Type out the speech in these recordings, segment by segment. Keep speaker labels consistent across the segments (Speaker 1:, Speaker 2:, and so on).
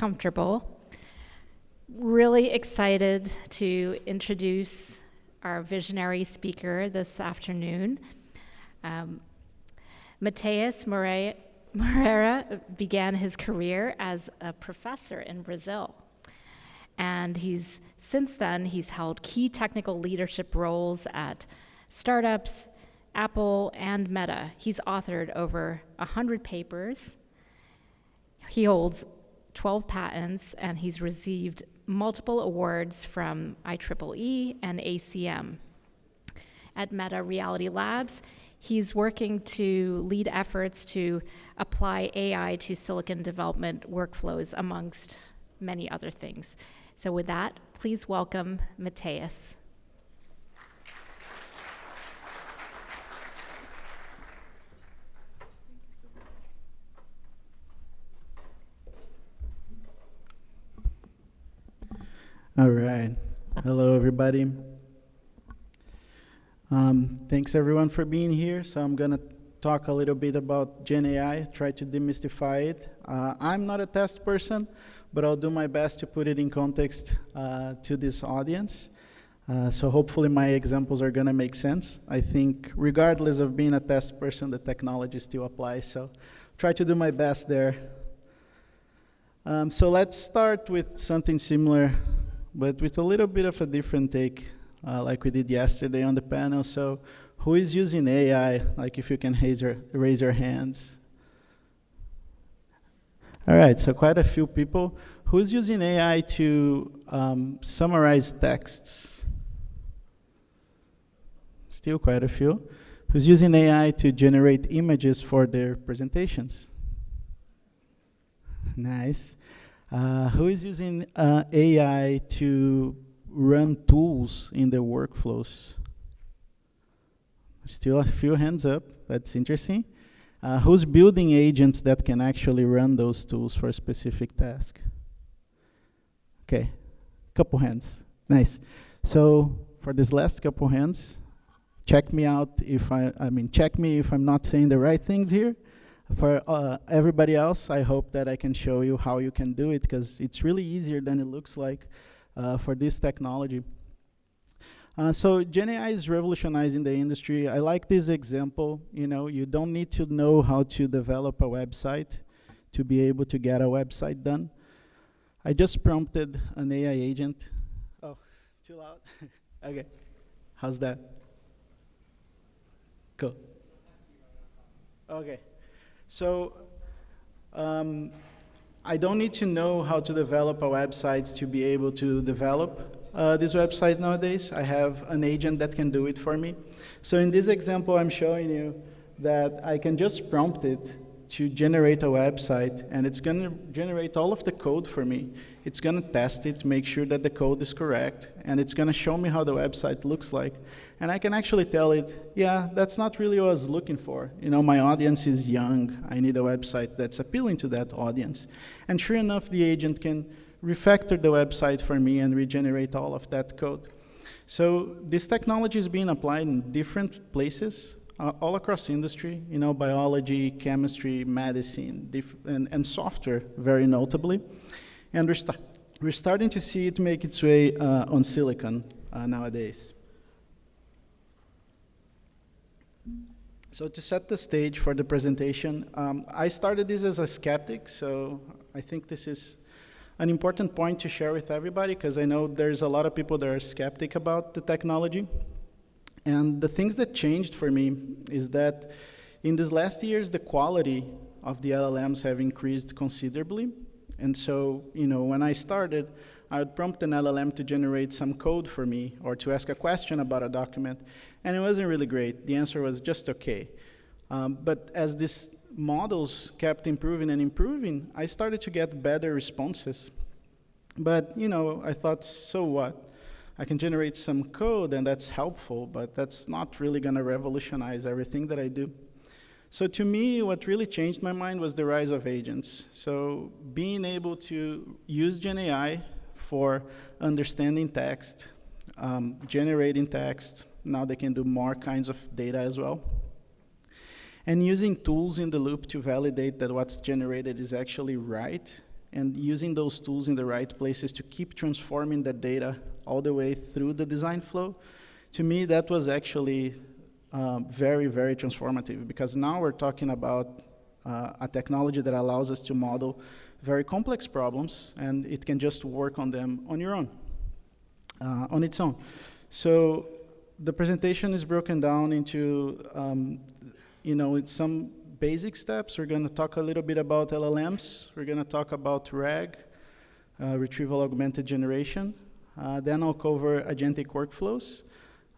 Speaker 1: comfortable. Really excited to introduce our visionary speaker this afternoon. Matheus Moreira began his career as a professor in Brazil. And since then, he's held key technical leadership roles at startups, Apple, and Meta. He's authored over 100 papers. He holds 12 patents, and he's received multiple awards from IEEE and ACM. At Meta Reality Labs, he's working to lead efforts to apply AI to silicon development workflows, amongst many other things. So with that, please welcome Matheus.
Speaker 2: All right. Hello, everybody. Thanks, everyone, for being here. So I'm going to talk a little bit about GenAI, try to demystify it. I'm not a test person, but I'll do my best to put it in context to this audience. So hopefully my examples are going to make sense. I think regardless of being a test person, the technology still applies. So try to do my best there. So let's start with something similar, but with a little bit of a different take, like we did yesterday on the panel. So who is using AI? Like, if you can raise your hands. All right, so quite a few people. Who's using AI to summarize texts? Still quite a few. Who's using AI to generate images for their presentations? Nice. Who is using AI to run tools in their workflows? Still a few hands up. That's interesting. Who's building agents that can actually run those tools for a specific task? Okay, couple hands. Nice. So for this last couple hands, check me out if check me if I'm not saying the right things here. For everybody else, I hope that I can show you how you can do it, because it's really easier than it looks like for this technology. So GenAI is revolutionizing the industry. I like this example. You don't need to know how to develop a website to be able to get a website done. I just prompted an AI agent. Oh, too loud? Okay, how's that? Cool. Okay, so I don't need to know how to develop a website to be able to develop this website nowadays. I have an agent that can do it for me. So in this example, I'm showing you that I can just prompt it to generate a website, and it's going to generate all of the code for me. It's going to test it, make sure that the code is correct, and it's going to show me how the website looks like. And I can actually tell it, yeah, that's not really what I was looking for. My audience is young. I need a website that's appealing to that audience. And sure enough, the agent can refactor the website for me and regenerate all of that code. So this technology is being applied in different places, all across industry, biology, chemistry, medicine, and software, very notably. And we're starting to see it make its way on silicon nowadays. So to set the stage for the presentation, I started this as a skeptic, so I think this is an important point to share with everybody, because I know there's a lot of people that are skeptic about the technology. And the things that changed for me is that in these last years, the quality of the LLMs have increased considerably. And so, when I started, I would prompt an LLM to generate some code for me or to ask a question about a document, and it wasn't really great. The answer was just okay. But as these models kept improving and improving, I started to get better responses. But, I thought, so what? I can generate some code, and that's helpful, but that's not really going to revolutionize everything that I do. So to me, what really changed my mind was the rise of agents. So being able to use GenAI for understanding text, generating text. Now they can do more kinds of data as well. And using tools in the loop to validate that what's generated is actually right, and using those tools in the right places to keep transforming that data all the way through the design flow, to me, that was actually very, very transformative, because now we're talking about a technology that allows us to model very complex problems, and it can just work on them on your own, on its own. So the presentation is broken down into, it's some basic steps. We're going to talk a little bit about LLMs. We're going to talk about RAG, retrieval-augmented generation. Then I'll cover agentic workflows.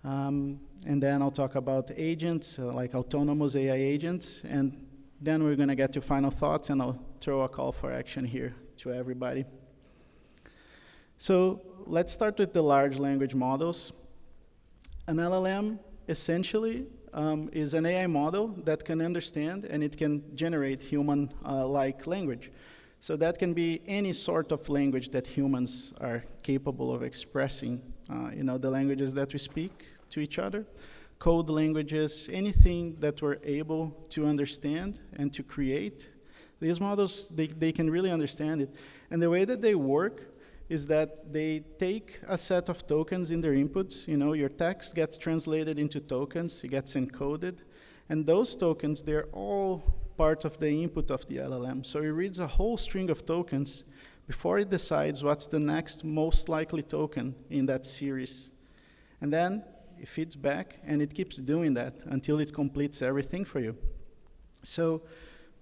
Speaker 2: And then I'll talk about agents, like autonomous AI agents. And then we're going to get to final thoughts, and I'll throw a call for action here to everybody. So let's start with the large language models. An LLM essentially is an AI model that can understand and it can generate human-like language. So that can be any sort of language that humans are capable of expressing, the languages that we speak to each other, code languages, anything that we're able to understand and to create. These models, they can really understand it. And the way that they work is that they take a set of tokens in their inputs. Your text gets translated into tokens, it gets encoded, and those tokens, they're all part of the input of the LLM. So it reads a whole string of tokens before it decides what's the next most likely token in that series. And then it feeds back, and it keeps doing that until it completes everything for you. So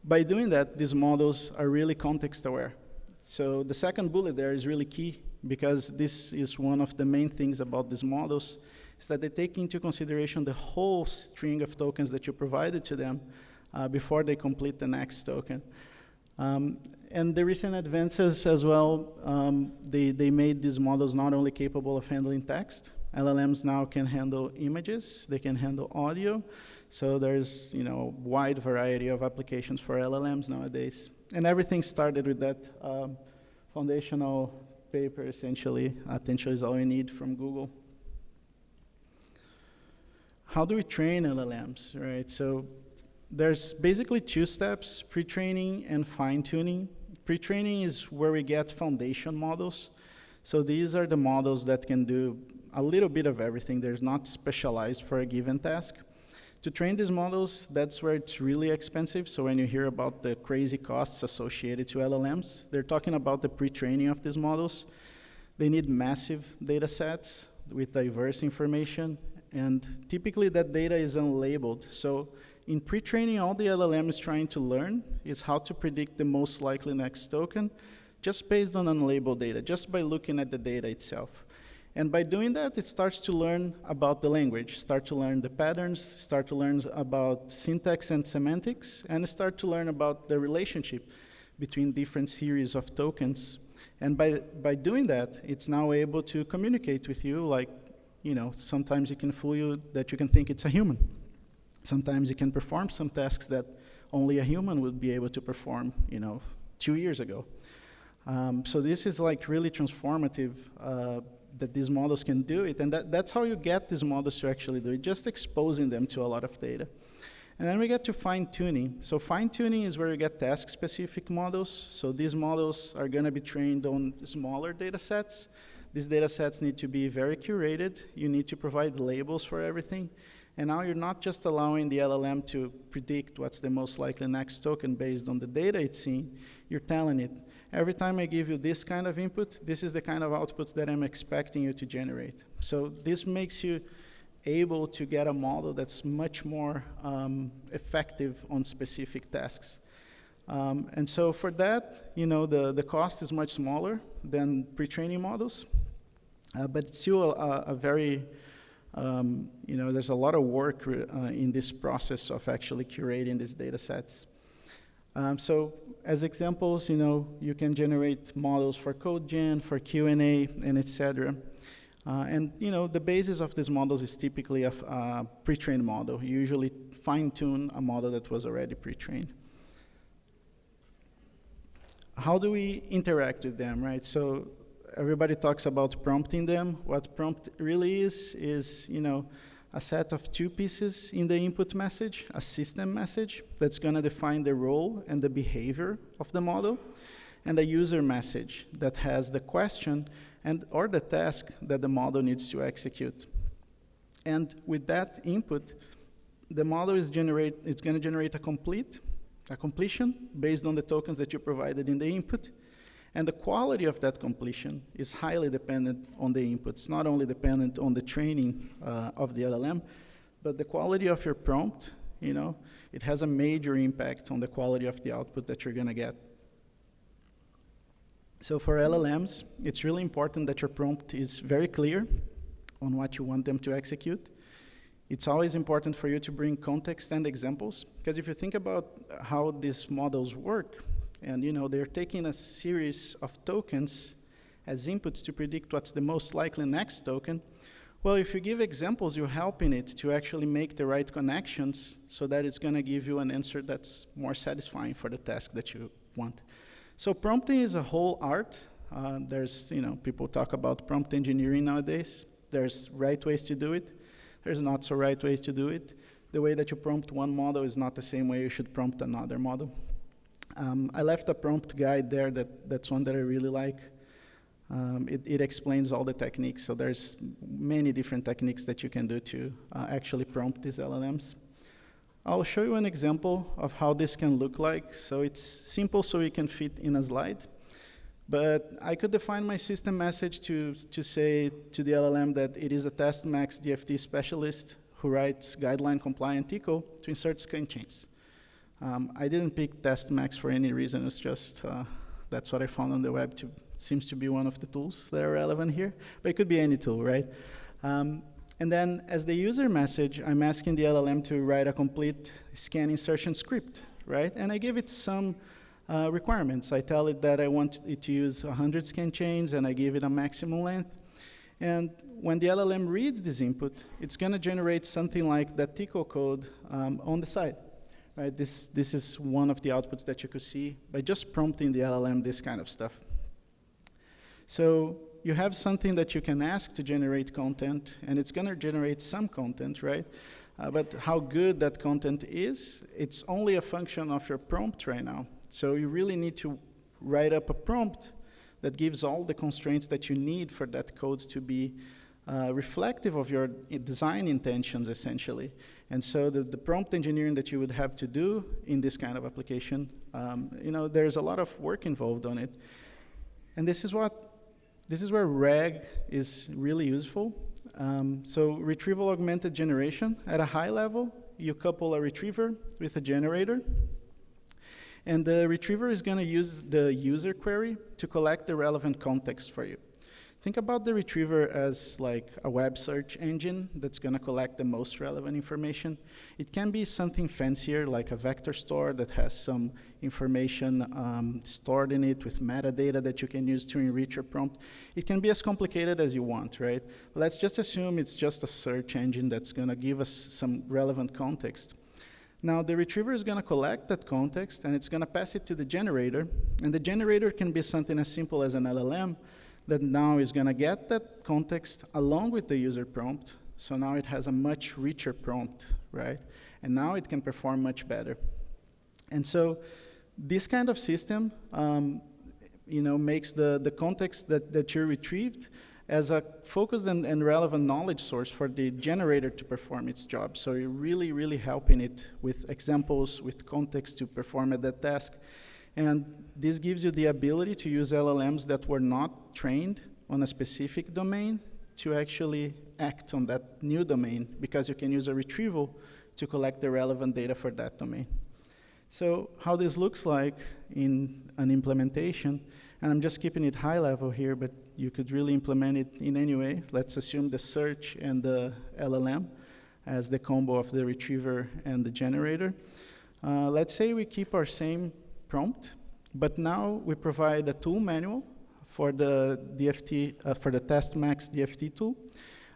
Speaker 2: by doing that, these models are really context aware. So the second bullet there is really key, because this is one of the main things about these models, is that they take into consideration the whole string of tokens that you provided to them before they complete the next token. And the recent advances as well, they made these models not only capable of handling text. LLMs now can handle images, they can handle audio. So there's a wide variety of applications for LLMs nowadays. And everything started with that foundational paper, essentially. Attention is all you need from Google. How do we train LLMs, right? So there's basically two steps, pre-training and fine-tuning. Pre-training is where we get foundation models. So these are the models that can do a little bit of everything. They're not specialized for a given task. To train these models, that's where it's really expensive. So when you hear about the crazy costs associated to LLMs, they're talking about the pre-training of these models. They need massive data sets with diverse information, and typically that data is unlabeled. So in pre-training, all the LLM is trying to learn is how to predict the most likely next token, just based on unlabeled data, just by looking at the data itself. And by doing that, it starts to learn about the language, start to learn the patterns, start to learn about syntax and semantics, and start to learn about the relationship between different series of tokens. And by doing that, it's now able to communicate with you, like, sometimes it can fool you that you can think it's a human. Sometimes it can perform some tasks that only a human would be able to perform, 2 years ago. So this is like really transformative, that these models can do it, and that's how you get these models to actually do it, just exposing them to a lot of data. And then we get to fine-tuning. So fine-tuning is where you get task-specific models. So these models are going to be trained on smaller data sets. These data sets need to be very curated. You need to provide labels for everything. And now you're not just allowing the LLM to predict what's the most likely next token based on the data it's seeing. You're telling it, every time I give you this kind of input, this is the kind of output that I'm expecting you to generate. So this makes you able to get a model that's much more effective on specific tasks. And so for that, the cost is much smaller than pre-training models, but it's still a very, there's a lot of work in this process of actually curating these data sets. So as examples, you can generate models for code gen, for Q&A, and et cetera. And the basis of these models is typically a pre-trained model. You usually fine-tune a model that was already pre-trained. How do we interact with them, right? So everybody talks about prompting them. What prompt really is a set of two pieces in the input message, a system message that's going to define the role and the behavior of the model. and a user message that has the question and or the task that the model needs to execute. And with that input, the model is going to generate a completion based on the tokens that you provided in the input. And the quality of that completion is highly dependent on the inputs, not only dependent on the training of the LLM, but the quality of your prompt, it has a major impact on the quality of the output that you're going to get. So for LLMs, it's really important that your prompt is very clear on what you want them to execute. It's always important for you to bring context and examples, because if you think about how these models work, and they're taking a series of tokens as inputs to predict what's the most likely next token, well, if you give examples, you're helping it to actually make the right connections so that it's going to give you an answer that's more satisfying for the task that you want. So prompting is a whole art. There's, people talk about prompt engineering nowadays. There's right ways to do it. There's not so right ways to do it. The way that you prompt one model is not the same way you should prompt another model. I left a prompt guide there that's one that I really like. It explains all the techniques, so there's many different techniques that you can do to actually prompt these LLMs. I'll show you an example of how this can look like. So it's simple so it can fit in a slide. But I could define my system message to say to the LLM that it is a test max DFT specialist who writes guideline compliant echo to insert scan chains. I didn't pick test max for any reason. It's just that's what I found on the web. Seems to be one of the tools that are relevant here, but it could be any tool, right? And then as the user message, I'm asking the LLM to write a complete scan insertion script, right? And I give it some requirements. I tell it that I want it to use 100 scan chains, and I give it a maximum length. And when the LLM reads this input, it's going to generate something like that TICO code on the side. Right? This is one of the outputs that you could see by just prompting the LLM this kind of stuff. So you have something that you can ask to generate content, and it's going to generate some content, right? But how good that content is, it's only a function of your prompt right now. So you really need to write up a prompt that gives all the constraints that you need for that code to be reflective of your design intentions, essentially. And so the prompt engineering that you would have to do in this kind of application, there's a lot of work involved on it. And this is where RAG is really useful. So retrieval-augmented generation, at a high level, you couple a retriever with a generator. And the retriever is going to use the user query to collect the relevant context for you. Think about the retriever as like a web search engine that's going to collect the most relevant information. It can be something fancier, like a vector store that has some information stored in it with metadata that you can use to enrich your prompt. It can be as complicated as you want, right? But let's just assume it's just a search engine that's going to give us some relevant context. Now, the retriever is going to collect that context, and it's going to pass it to the generator. And the generator can be something as simple as an LLM that now is going to get that context along with the user prompt. So now it has a much richer prompt, right? And now it can perform much better. And so this kind of system, makes the context that you retrieved as a focused and relevant knowledge source for the generator to perform its job. So you're really, really helping it with examples, with context to perform at that task. And this gives you the ability to use LLMs that were not trained on a specific domain to actually act on that new domain, because you can use a retrieval to collect the relevant data for that domain. So how this looks like in an implementation, and I'm just keeping it high level here, but you could really implement it in any way. Let's assume the search and the LLM as the combo of the retriever and the generator. Let's say we keep our same prompt, but now we provide a tool manual for the DFT, for the test max DFT tool.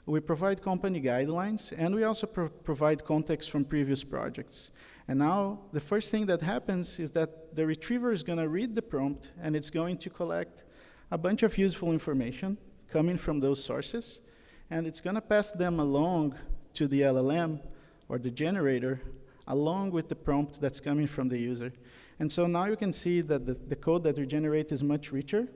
Speaker 2: We provide company guidelines, and we also provide context from previous projects. And now the first thing that happens is that the retriever is going to read the prompt, and it's going to collect a bunch of useful information coming from those sources, and it's going to pass them along to the LLM or the generator along with the prompt that's coming from the user. And so now you can see that the code that we generate is much richer,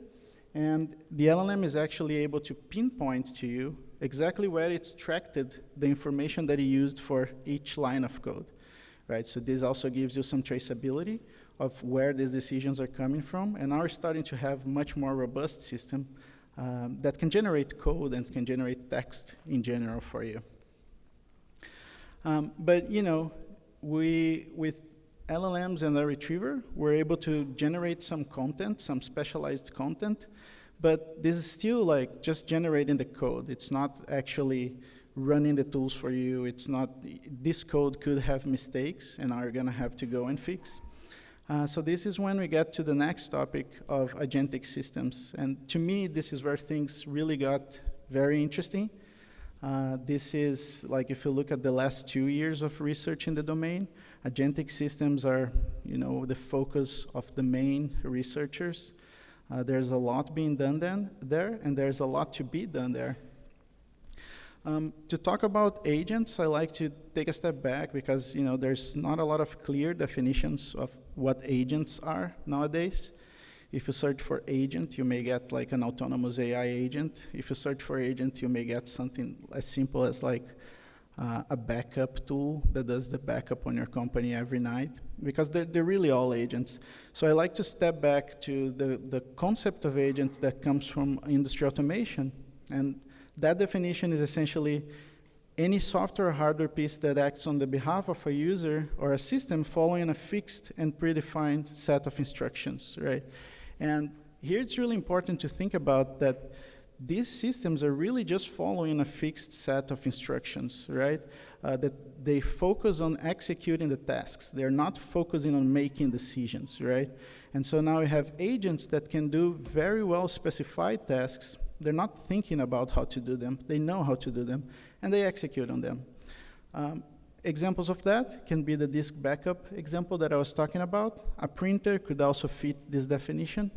Speaker 2: and the LLM is actually able to pinpoint to you exactly where it's extracted the information that you used for each line of code, right? So this also gives you some traceability of where these decisions are coming from, and now we're starting to have much more robust system that can generate code and can generate text in general for you. But you know, with LLMs and the retriever, we're able to generate some content, some specialized content, but this is still like just generating the code. It's not actually running the tools for you. It's not, this code could have mistakes and are gonna have to go and fix. So this is when we get to the next topic of agentic systems. And to me, this is where things really got very interesting. This is, like, if you look at the last 2 years of research in the domain, agentic systems are, you know, the focus of the main researchers. There's a lot being done there, and there's a lot to be done there. To talk about agents, I like to take a step back because, you know, there's not a lot of clear definitions of what agents are nowadays. If you search for agent, you may get like an autonomous AI agent. If you search for agent, you may get something as simple as like a backup tool that does the backup on your company every night, because they're really all agents. So I like to step back to the concept of agents that comes from industry automation. And that definition is essentially any software or hardware piece that acts on the behalf of a user or a system following a fixed and predefined set of instructions, right? And here it's really important to think about that these systems are really just following a fixed set of instructions, right? That they focus on executing the tasks. They're not focusing on making decisions, right? And so now we have agents that can do very well specified tasks. They're not thinking about how to do them. They know how to do them, and they execute on them. Examples of that can be the disk backup example that I was talking about. A printer could also fit this definition.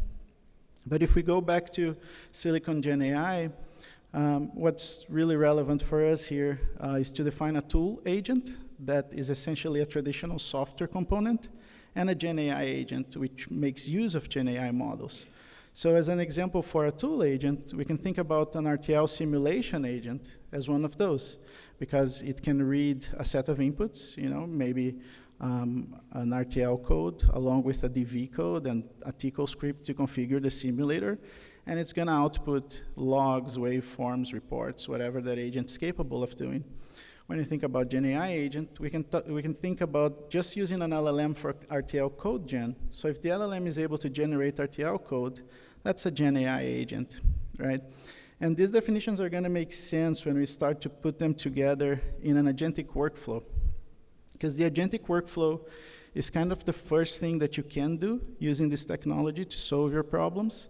Speaker 2: But if we go back to Silicon GenAI, what's really relevant for us here is to define a tool agent that is essentially a traditional software component and a GenAI agent, which makes use of GenAI models. So as an example for a tool agent, we can think about an RTL simulation agent as one of those, because it can read a set of inputs, you know, maybe an RTL code along with a DV code and a TCL script to configure the simulator, and it's going to output logs, waveforms, reports, whatever that agent's capable of doing. When you think about GenAI agent, we can think about just using an LLM for RTL code gen. So if the LLM is able to generate RTL code, that's a GenAI agent, right? And these definitions are going to make sense when we start to put them together in an agentic workflow. Because the agentic workflow is kind of the first thing that you can do using this technology to solve your problems.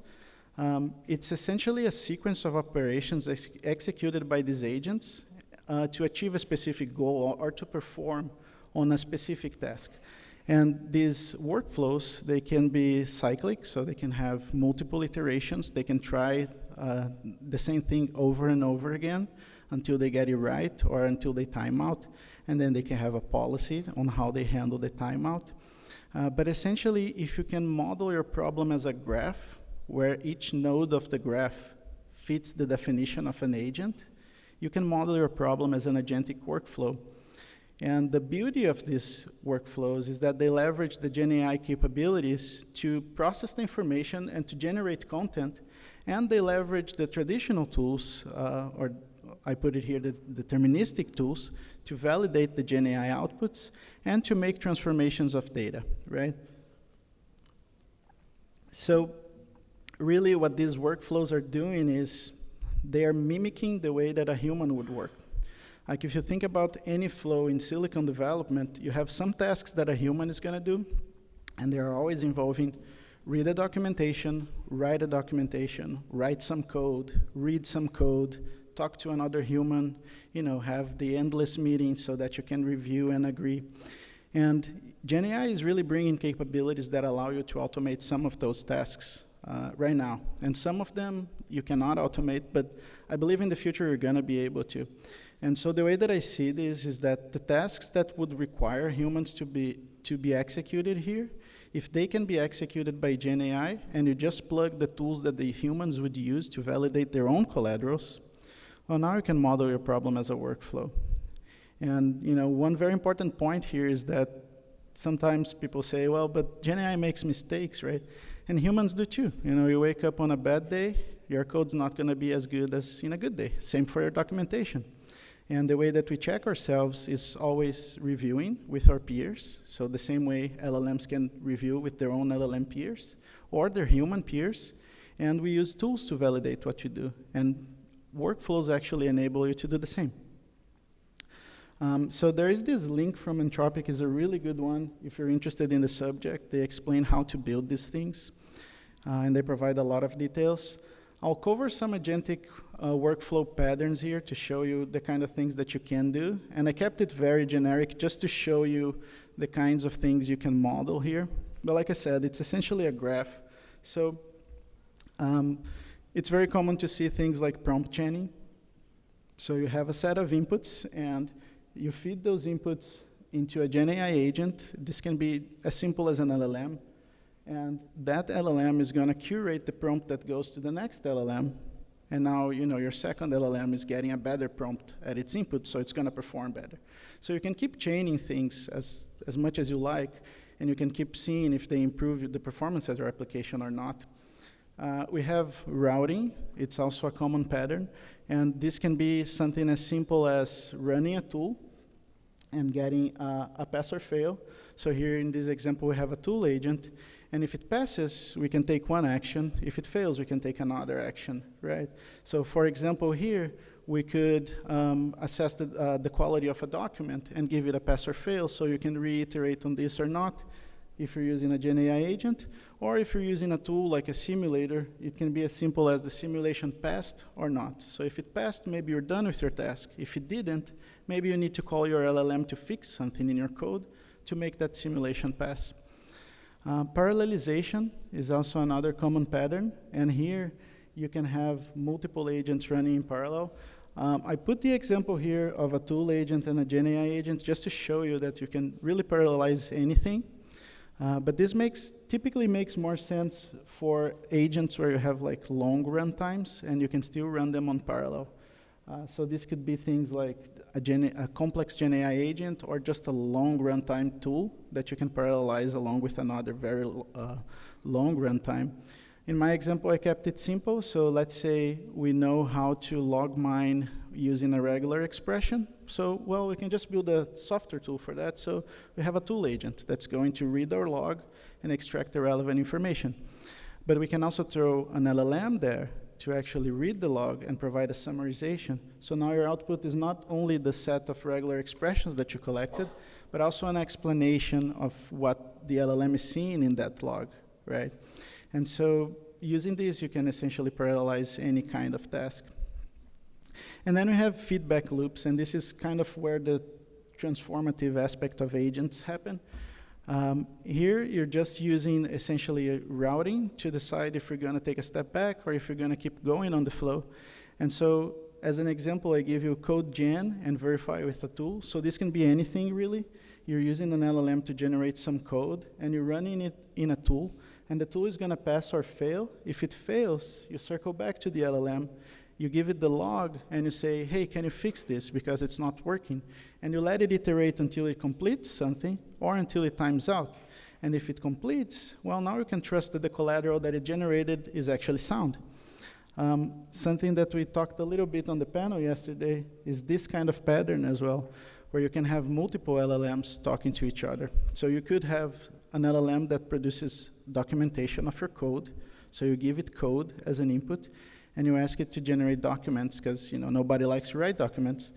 Speaker 2: It's essentially a sequence of operations executed by these agents to achieve a specific goal or to perform on a specific task. And these workflows, they can be cyclic, so they can have multiple iterations. They can try the same thing over and over again until they get it right or until they time out. And then they can have a policy on how they handle the timeout. But essentially, if you can model your problem as a graph, where each node of the graph fits the definition of an agent, you can model your problem as an agentic workflow. And the beauty of these workflows is that they leverage the GenAI capabilities to process the information and to generate content, and they leverage the traditional tools, or I put it here, the deterministic tools, to validate the GenAI outputs and to make transformations of data, right? So really what these workflows are doing is they are mimicking the way that a human would work. Like if you think about any flow in silicon development, you have some tasks that a human is going to do, and they are always involving read a documentation, write a documentation, write some code, read some code, talk to another human, you know, have the endless meetings so that you can review and agree. And GenAI is really bringing capabilities that allow you to automate some of those tasks right now. And some of them you cannot automate, but I believe in the future you're going to be able to. And so the way that I see this is that the tasks that would require humans to be executed here, if they can be executed by GenAI and you just plug the tools that the humans would use to validate their own collaterals, well, now you can model your problem as a workflow. And one very important point here is that sometimes people say, well, but GenAI makes mistakes, right? And humans do too. You wake up on a bad day, your code's not going to be as good as in a good day. Same for your documentation. And the way that we check ourselves is always reviewing with our peers. So the same way LLMs can review with their own LLM peers or their human peers. And we use tools to validate what you do. And workflows actually enable you to do the same. So there is this link from Anthropic, is a really good one. If you're interested in the subject, they explain how to build these things. And they provide a lot of details. I'll cover some agentic workflow patterns here to show you the kind of things that you can do. And I kept it very generic just to show you the kinds of things you can model here. But like I said, it's essentially a graph. So it's very common to see things like prompt chaining. So you have a set of inputs, and you feed those inputs into a GenAI agent. This can be as simple as an LLM. And that LLM is going to curate the prompt that goes to the next LLM. And now, your second LLM is getting a better prompt at its input, so it's going to perform better. So you can keep chaining things as much as you like, and you can keep seeing if they improve the performance of your application or not. We have routing. It's also a common pattern. And this can be something as simple as running a tool and getting a pass or fail. So here in this example, we have a tool agent. And if it passes, we can take one action. If it fails, we can take another action, right? So for example, here, we could assess the quality of a document and give it a pass or fail, so you can reiterate on this or not if you're using a GenAI agent. Or if you're using a tool like a simulator, it can be as simple as the simulation passed or not. So if it passed, maybe you're done with your task. If it didn't, maybe you need to call your LLM to fix something in your code to make that simulation pass. Parallelization is also another common pattern, and here you can have multiple agents running in parallel. I put the example here of a tool agent and a GenAI agent just to show you that you can really parallelize anything. But this typically makes more sense for agents where you have like long run times and you can still run them on parallel. So this could be things like a complex GenAI agent or just a long runtime tool that you can parallelize along with another very long runtime. In my example, I kept it simple. So let's say we know how to log mine using a regular expression. So, well, we can just build a software tool for that. So we have a tool agent that's going to read our log and extract the relevant information. But we can also throw an LLM there to actually read the log and provide a summarization. So now your output is not only the set of regular expressions that you collected, but also an explanation of what the LLM is seeing in that log, right? And so using this, you can essentially parallelize any kind of task. And then we have feedback loops, and this is kind of where the transformative aspect of agents happen. Here, you're just using essentially a routing to decide if you're going to take a step back or if you're going to keep going on the flow. And so, as an example, I give you code gen and verify with a tool. So this can be anything, really. You're using an LLM to generate some code, and you're running it in a tool. And the tool is going to pass or fail. If it fails, you circle back to the LLM. You give it the log, and you say, hey, can you fix this because it's not working? And you let it iterate until it completes something or until it times out. And if it completes, well, now you can trust that the collateral that it generated is actually sound. Something that we talked a little bit on the panel yesterday is this kind of pattern as well, where you can have multiple LLMs talking to each other. So you could have an LLM that produces documentation of your code. So you give it code as an input, and you ask it to generate documents because nobody likes to write documents.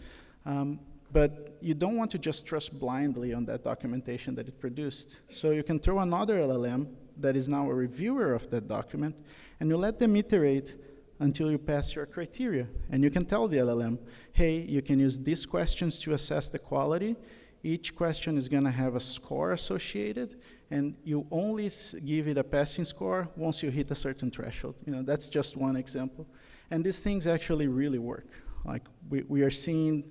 Speaker 2: But you don't want to just trust blindly on that documentation that it produced. So you can throw another LLM that is now a reviewer of that document, and you let them iterate until you pass your criteria. And you can tell the LLM, hey, you can use these questions to assess the quality. Each question is going to have a score associated, and you only give it a passing score once you hit a certain threshold. That's just one example. And these things actually really work. Like we are seeing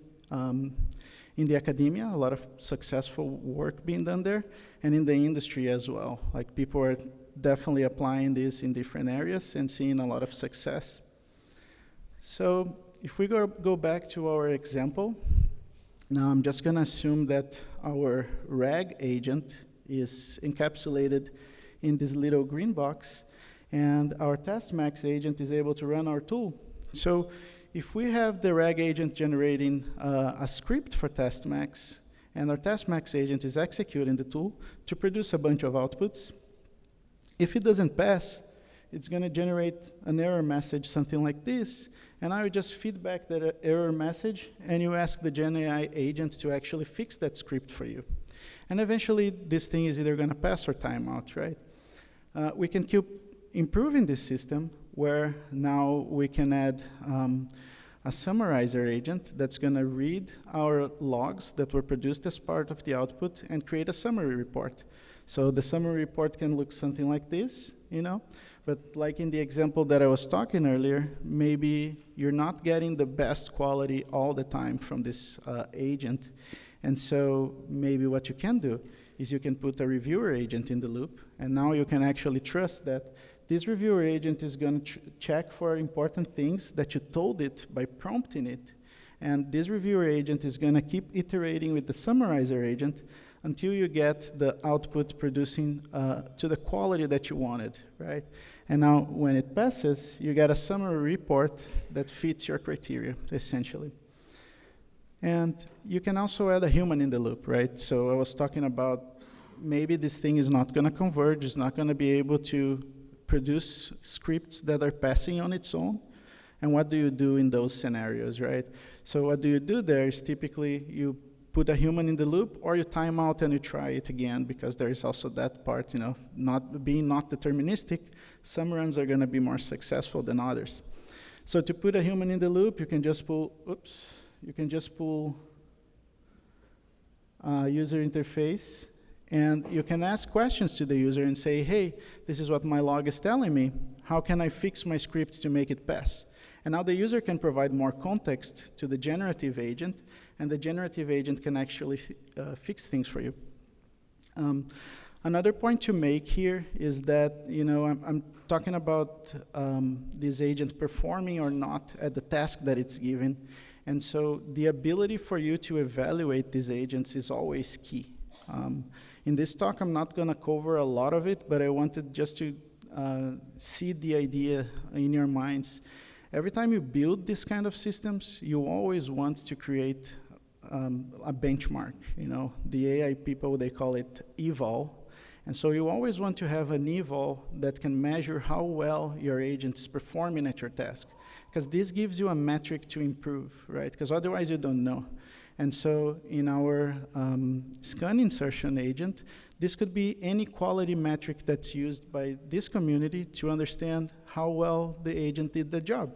Speaker 2: in the academia, a lot of successful work being done there, and in the industry as well. Like people are definitely applying this in different areas and seeing a lot of success. So if we go back to our example, now I'm just gonna assume that our RAG agent is encapsulated in this little green box, and our testmax agent is able to run our tool. So if we have the RAG agent generating a script for testmax, and our testmax agent is executing the tool to produce a bunch of outputs, if it doesn't pass, it's going to generate an error message, something like this, and I would just feed back that error message, and you ask the GenAI agent to actually fix that script for you. And eventually, this thing is either going to pass or time out, right? We can keep improving this system, where now we can add a summarizer agent that's going to read our logs that were produced as part of the output and create a summary report. So the summary report can look something like this, but like in the example that I was talking earlier, maybe you're not getting the best quality all the time from this agent. And so maybe what you can do is you can put a reviewer agent in the loop, and now you can actually trust that this reviewer agent is going to check for important things that you told it by prompting it. And this reviewer agent is going to keep iterating with the summarizer agent until you get the output producing to the quality that you wanted, right? And now when it passes, you get a summary report that fits your criteria, essentially. And you can also add a human in the loop, right? So I was talking about maybe this thing is not going to converge, it's not going to be able to produce scripts that are passing on its own. And what do you do in those scenarios, right? So what do you do there is typically you put a human in the loop, or you time out and you try it again, because there is also that part, not being not deterministic, some runs are going to be more successful than others. So to put a human in the loop, you can just pull, user interface, and you can ask questions to the user and say, hey, this is what my log is telling me. How can I fix my script to make it pass? And now the user can provide more context to the generative agent, and the generative agent can actually fix things for you. Another point to make here is that, I'm talking about this agent performing or not at the task that it's given. And so the ability for you to evaluate these agents is always key. In this talk, I'm not going to cover a lot of it, but I wanted just to seed the idea in your minds. Every time you build these kind of systems, you always want to create a benchmark. The AI people, they call it eval. And so you always want to have an eval that can measure how well your agent is performing at your task, because this gives you a metric to improve, right? Because otherwise you don't know. And so in our scan insertion agent, this could be any quality metric that's used by this community to understand how well the agent did the job.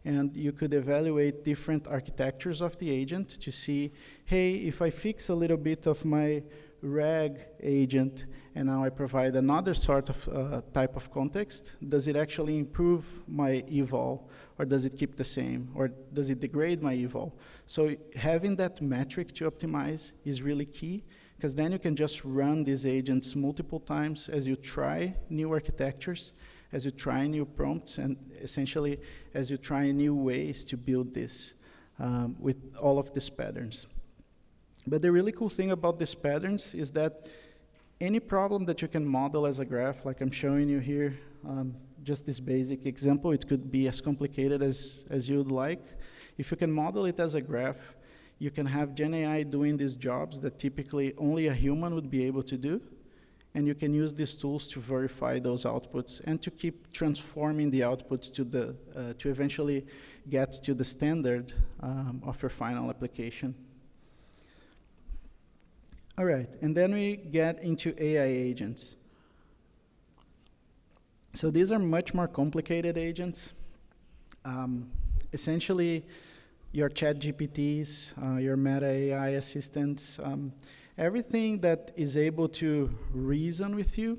Speaker 2: And you could evaluate different architectures of the agent to see, hey, if I fix a little bit of my RAG agent and now I provide another sort of type of context, does it actually improve my eval, or does it keep the same, or does it degrade my eval? So having that metric to optimize is really key, because then you can just run these agents multiple times as you try new architectures, as you try new prompts, and essentially as you try new ways to build this with all of these patterns. But the really cool thing about these patterns is that any problem that you can model as a graph, like I'm showing you here, just this basic example, it could be as complicated as you'd like. If you can model it as a graph, you can have GenAI doing these jobs that typically only a human would be able to do, and you can use these tools to verify those outputs and to keep transforming the outputs to eventually get to the standard of your final application. All right, and then we get into AI agents. So these are much more complicated agents. Essentially, your chat GPTs, your Meta AI assistants, everything that is able to reason with you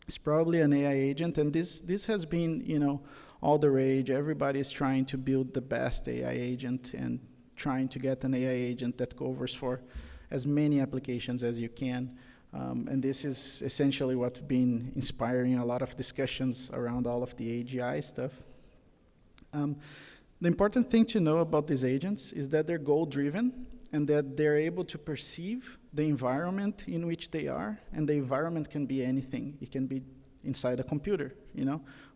Speaker 2: is probably an AI agent, and this has been, all the rage. Everybody's trying to build the best AI agent, and trying to get an AI agent that covers for as many applications as you can. And this is essentially what's been inspiring a lot of discussions around all of the AGI stuff. The important thing to know about these agents is that they're goal-driven and that they're able to perceive the environment in which they are, and the environment can be anything. It can be inside a computer,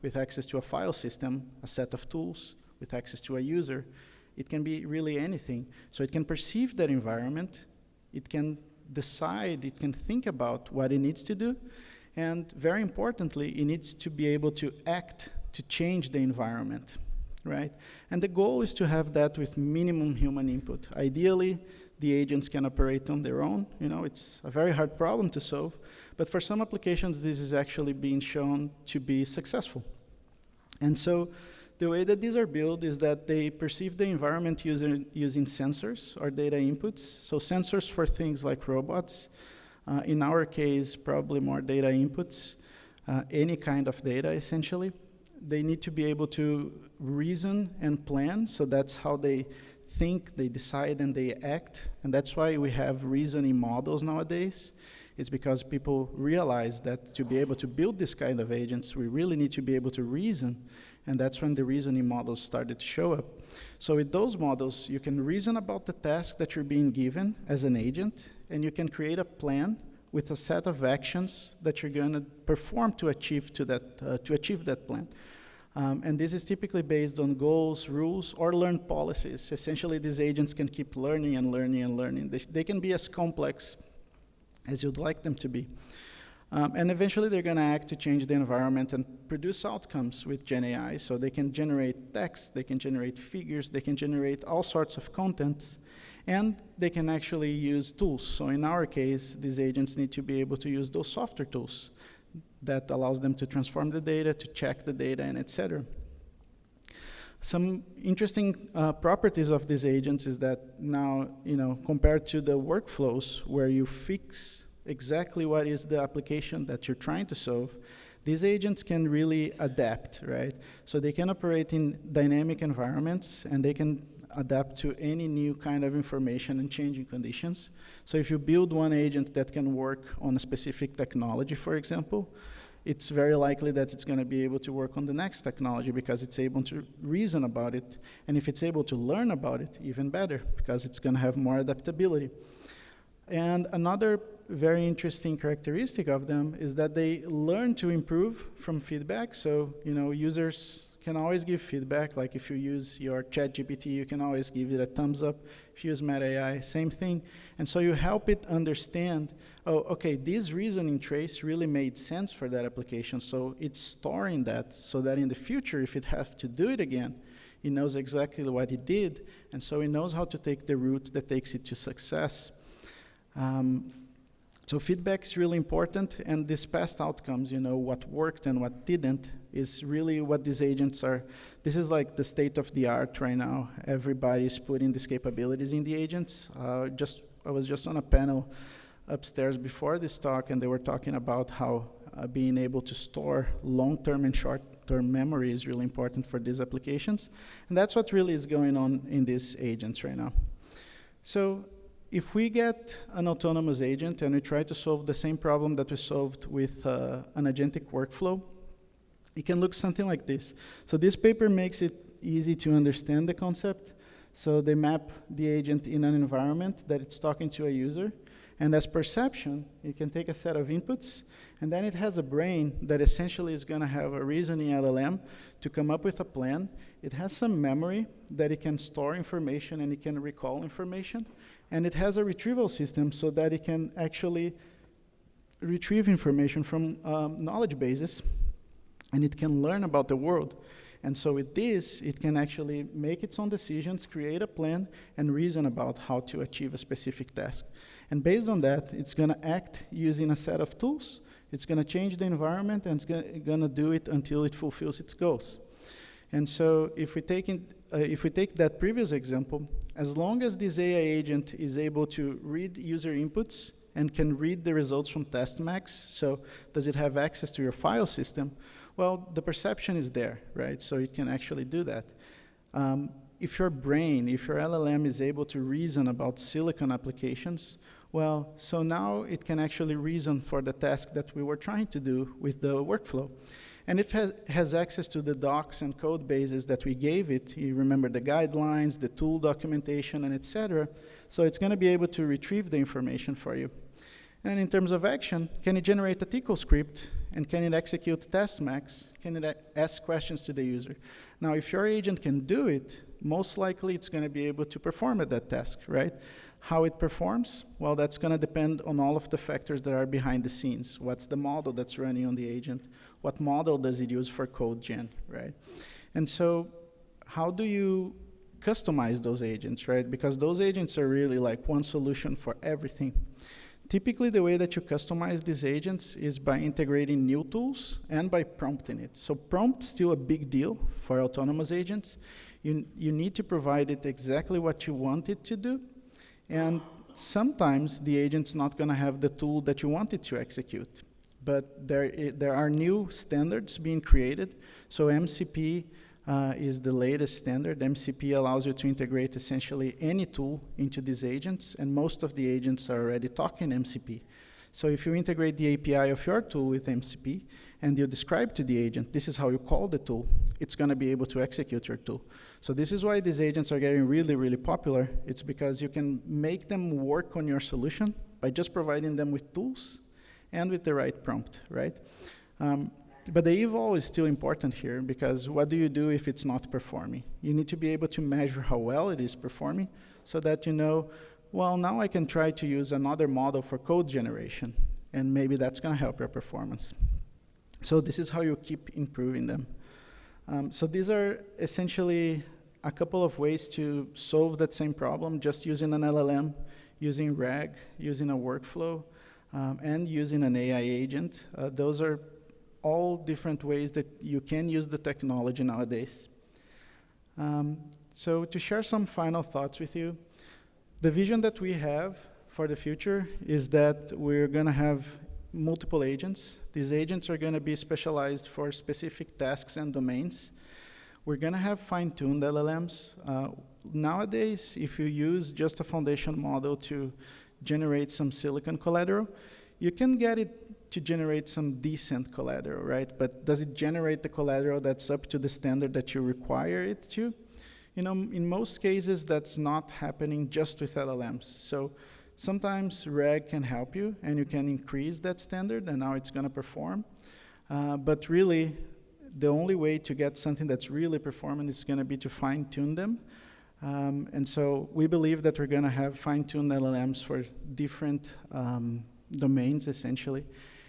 Speaker 2: with access to a file system, a set of tools, with access to a user. It can be really anything. So it can perceive that environment, it can decide, it can think about what it needs to do, and very importantly, it needs to be able to act to change the environment, right? And the goal is to have that with minimum human input. Ideally, the agents can operate on their own. It's a very hard problem to solve, but for some applications, this is actually being shown to be successful. And so the way that these are built is that they perceive the environment using sensors or data inputs. So sensors for things like robots. In our case, probably more data inputs, any kind of data, essentially. They need to be able to reason and plan, so that's how they think, they decide, and they act. And that's why we have reasoning models nowadays. It's because people realize that to be able to build this kind of agents, we really need to be able to reason, and that's when the reasoning models started to show up. So with those models, you can reason about the task that you're being given as an agent, and you can create a plan with a set of actions that you're going to perform to achieve that plan. And this is typically based on goals, rules, or learned policies. Essentially, these agents can keep learning and learning and learning. They can be as complex as you'd like them to be. And eventually, they're going to act to change the environment and produce outcomes with GenAI. So they can generate text, they can generate figures, they can generate all sorts of content, and they can actually use tools. So in our case, these agents need to be able to use those software tools that allows them to transform the data, to check the data, and et cetera. Some interesting properties of these agents is that now, compared to the workflows where you fix exactly what is the application that you're trying to solve, these agents can really adapt, right? So they can operate in dynamic environments, and they can adapt to any new kind of information and changing conditions. So if you build one agent that can work on a specific technology, for example, it's very likely that it's going to be able to work on the next technology because it's able to reason about it. And if it's able to learn about it, even better, because it's going to have more adaptability. And another very interesting characteristic of them is that they learn to improve from feedback. So, users can always give feedback. Like if you use your ChatGPT, you can always give it a thumbs up. If you use Meta AI, same thing. And so you help it understand, oh, okay, this reasoning trace really made sense for that application. So it's storing that so that in the future, if it has to do it again, it knows exactly what it did. And so it knows how to take the route that takes it to success. So feedback is really important, and these past outcomes, what worked and what didn't, is really what these agents are. This is like the state of the art right now. Everybody's putting these capabilities in the agents. I was just on a panel upstairs before this talk, and they were talking about how being able to store long-term and short-term memory is really important for these applications. And that's what really is going on in these agents right now. So if we get an autonomous agent and we try to solve the same problem that we solved with an agentic workflow, it can look something like this. So this paper makes it easy to understand the concept. So they map the agent in an environment that it's talking to a user. And as perception, it can take a set of inputs, and then it has a brain that essentially is going to have a reasoning LLM to come up with a plan. It has some memory that it can store information and it can recall information. And it has a retrieval system so that it can actually retrieve information from knowledge bases, and it can learn about the world. And so with this, it can actually make its own decisions, create a plan, and reason about how to achieve a specific task. And based on that, it's going to act using a set of tools. It's going to change the environment, and it's going to do it until it fulfills its goals. And so if we take that previous example, as long as this AI agent is able to read user inputs and can read the results from test max, so does it have access to your file system? Well, the perception is there, right? So it can actually do that. if your brain, if your LLM is able to reason about silicon applications, well, so now it can actually reason for the task that we were trying to do with the workflow. And it has access to the docs and code bases that we gave it. You remember the guidelines, the tool documentation, and et cetera. So it's going to be able to retrieve the information for you. And in terms of action, can it generate a TCL script? And can it execute test max? Can it ask questions to the user? Now, if your agent can do it, most likely it's going to be able to perform at that task, right? How it performs? Well, that's going to depend on all of the factors that are behind the scenes. What's the model that's running on the agent? What model does it use for code gen, right? And so how do you customize those agents, right? Because those agents are really like one solution for everything. Typically, the way that you customize these agents is by integrating new tools and by prompting it. So prompt's still a big deal for autonomous agents. You need to provide it exactly what you want it to do. And sometimes the agent's not going to have the tool that you want it to execute. But there are new standards being created. So MCP is the latest standard. MCP allows you to integrate essentially any tool into these agents, and most of the agents are already talking MCP. So if you integrate the API of your tool with MCP, and you describe to the agent, this is how you call the tool, it's going to be able to execute your tool. So this is why these agents are getting really, really popular. It's because you can make them work on your solution by just providing them with tools and with the right prompt, right? But the eval is still important here, because what do you do if it's not performing? You need to be able to measure how well it is performing so that you know, well, now I can try to use another model for code generation, and maybe that's going to help your performance. So this is how you keep improving them. So these are essentially a couple of ways to solve that same problem, just using an LLM, using RAG, using a workflow, and using an AI agent. Those are all different ways that you can use the technology nowadays. So to share some final thoughts with you, the vision that we have for the future is that we're going to have multiple agents. These agents are going to be specialized for specific tasks and domains. We're going to have fine-tuned LLMs. Nowadays, if you use just a foundation model to generate some silicon collateral, you can get it to generate some decent collateral, right? But does it generate the collateral that's up to the standard that you require it to? You know, in most cases, that's not happening just with LLMs. So sometimes RAG can help you, and you can increase that standard, and now it's going to perform. But really, the only way to get something that's really performant is going to be to fine-tune them. And so we believe that we're going to have fine-tuned LLMs for different domains, essentially.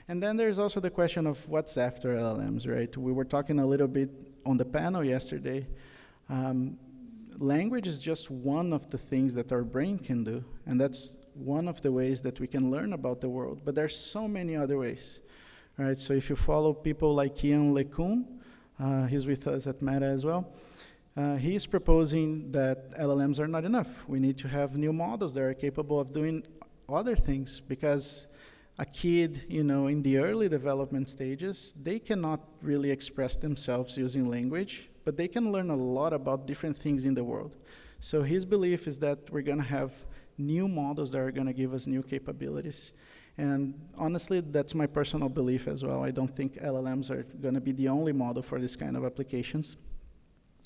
Speaker 2: And then there's also the question of what's after LLMs, right? We were talking a little bit on the panel yesterday. Language is just one of the things that our brain can do, and that's one of the ways that we can learn about the world. But there's so many other ways, right? So if you follow people like Ian LeCun, he's with us at Meta as well, he's proposing that LLMs are not enough. We need to have new models that are capable of doing other things, because a kid, you know, in the early development stages, they cannot really express themselves using language, but they can learn a lot about different things in the world. So his belief is that we're going to have new models that are going to give us new capabilities. And honestly, that's my personal belief as well. I don't think LLMs are going to be the only model for this kind of applications.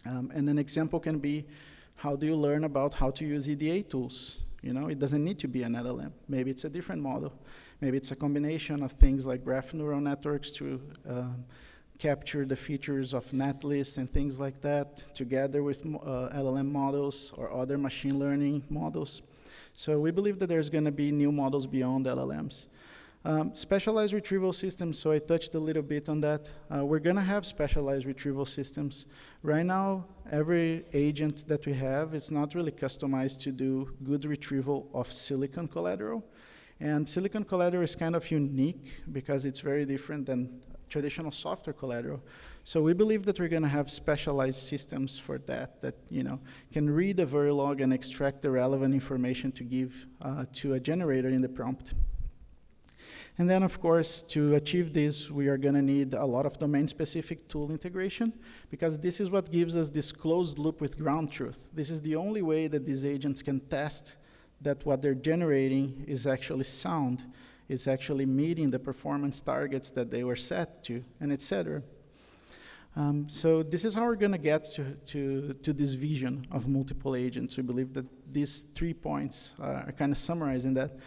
Speaker 2: And an example can be, how do you learn about how to use EDA tools? You know, it doesn't need to be an LLM. Maybe it's a different model. Maybe it's a combination of things like graph neural networks to capture the features of netlists and things like that, together with LLM models or other machine learning models. So we believe that there's going to be new models beyond LLMs. Specialized retrieval systems, so I touched a little bit on that. We're going to have specialized retrieval systems. Right now, every agent that we have is not really customized to do good retrieval of silicon collateral. And silicon collateral is kind of unique because it's very different than traditional software collateral. So we believe that we're going to have specialized systems for that, you know, can read a Verilog and extract the relevant information to give to a generator in the prompt. And then, of course, to achieve this, we are going to need a lot of domain-specific tool integration, because this is what gives us this closed loop with ground truth. This is the only way that these agents can test that what they're generating is actually sound, is actually meeting the performance targets that they were set to, and et cetera. So this is how we're going to get to this vision of multiple agents. We believe that these 3 points are kind of summarizing that.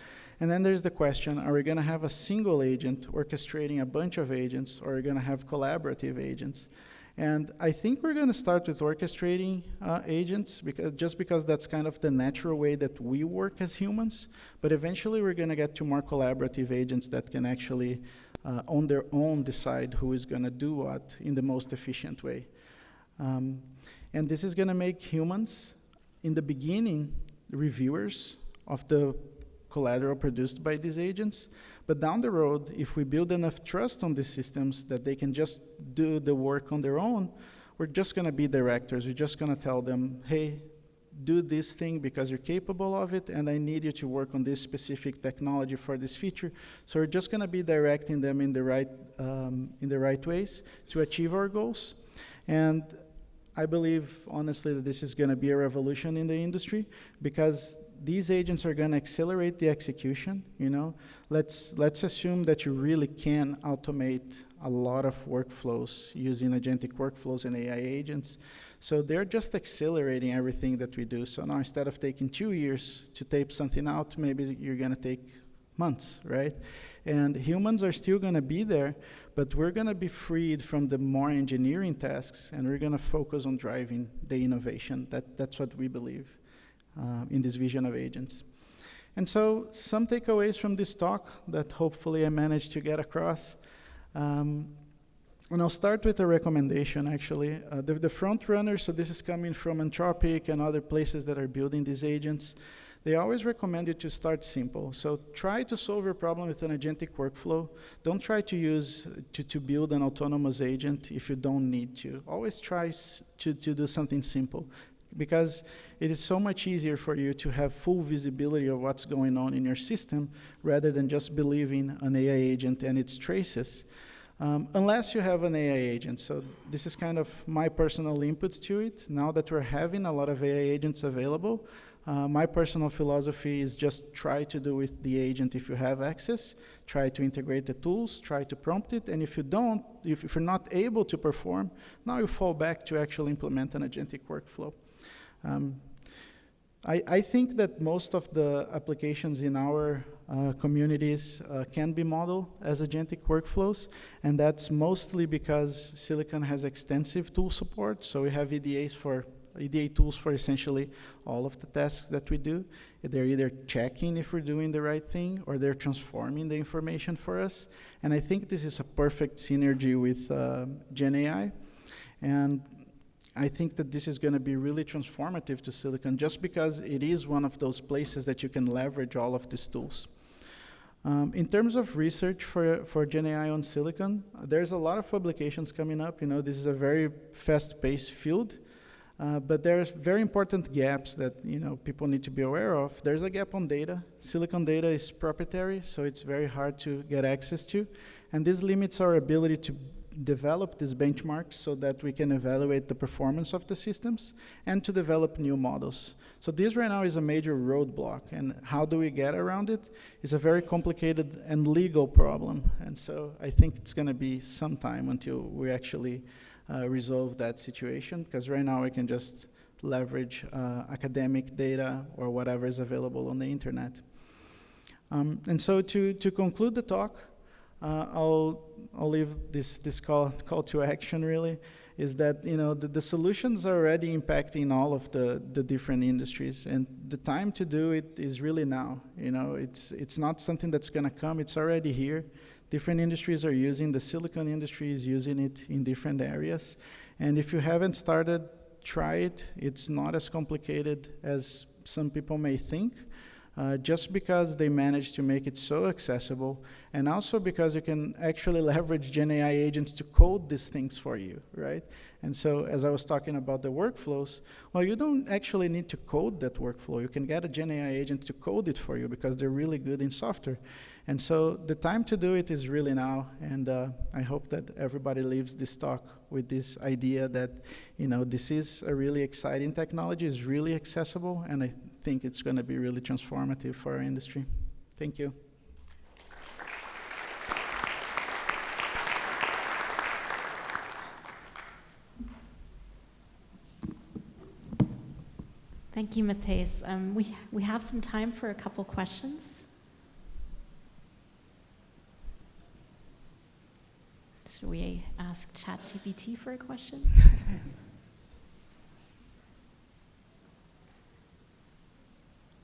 Speaker 2: And then there's the question, are we going to have a single agent orchestrating a bunch of agents, or are we going to have collaborative agents? And I think we're going to start with orchestrating agents, because that's kind of the natural way that we work as humans. But eventually we're going to get to more collaborative agents that can actually, on their own, decide who is going to do what in the most efficient way. And this is going to make humans, in the beginning, reviewers of the collateral produced by these agents. But down the road, if we build enough trust on these systems that they can just do the work on their own, we're just going to be directors. We're just going to tell them, hey, do this thing because you're capable of it, and I need you to work on this specific technology for this feature. So we're just going to be directing them in the right ways to achieve our goals. And I believe, honestly, that this is going to be a revolution in the industry, because these agents are going to accelerate the execution. You know, let's assume that you really can automate a lot of workflows using agentic workflows and AI agents. So they're just accelerating everything that we do. So now, instead of taking 2 years to tape something out, maybe you're going to take months, right? And humans are still going to be there, but we're going to be freed from the more engineering tasks, and we're going to focus on driving the innovation. That's what we believe in this vision of agents. And so some takeaways from this talk that hopefully I managed to get across. And I'll start with a recommendation, actually. The front runners, so this is coming from Anthropic and other places that are building these agents, they always recommend you to start simple. So try to solve your problem with an agentic workflow. Don't try to build an autonomous agent if you don't need to. Always try to do something simple, because it is so much easier for you to have full visibility of what's going on in your system rather than just believing an AI agent and its traces. Unless you have an AI agent. So this is kind of my personal input to it. Now that we're having a lot of AI agents available, my personal philosophy is just try to do with the agent if you have access, try to integrate the tools, try to prompt it, and if you don't, if you're not able to perform, now you fall back to actually implement an agentic workflow. I think that most of the applications in our communities can be modeled as agentic workflows, and that's mostly because Silicon has extensive tool support. So we have EDA tools for essentially all of the tasks that we do. They're either checking if we're doing the right thing, or they're transforming the information for us. And I think this is a perfect synergy with GenAI. And I think that this is going to be really transformative to Silicon, just because it is one of those places that you can leverage all of these tools. In terms of research for GenAI on Silicon, there's a lot of publications coming up. You know, this is a very fast-paced field, but there's very important gaps that people need to be aware of. There's a gap on data. Silicon data is proprietary, so it's very hard to get access to, and this limits our ability to develop these benchmarks so that we can evaluate the performance of the systems and to develop new models. So this right now is a major roadblock, and how do we get around it is a very complicated and legal problem. And so I think it's going to be some time until we actually resolve that situation, because right now we can just leverage academic data or whatever is available on the internet. And so to conclude the talk, I'll leave this call to action, really, is that the solutions are already impacting all of the different industries, and the time to do it is really now. It's not something that's going to come, it's already here. Different industries are using, the silicon industry is using it in different areas, and if you haven't started, try it. It's not as complicated as some people may think. Just because they managed to make it so accessible, and also because you can actually leverage GenAI agents to code these things for you, right? And so as I was talking about the workflows, well, you don't actually need to code that workflow. You can get a GenAI agent to code it for you because they're really good in software. And so the time to do it is really now. And I hope that everybody leaves this talk with this idea that, this is a really exciting technology, it's really accessible, and I think it's going to be really transformative for our industry. Thank you.
Speaker 1: Thank you, Matheus. We have some time for a couple questions. Should we ask ChatGPT for a question?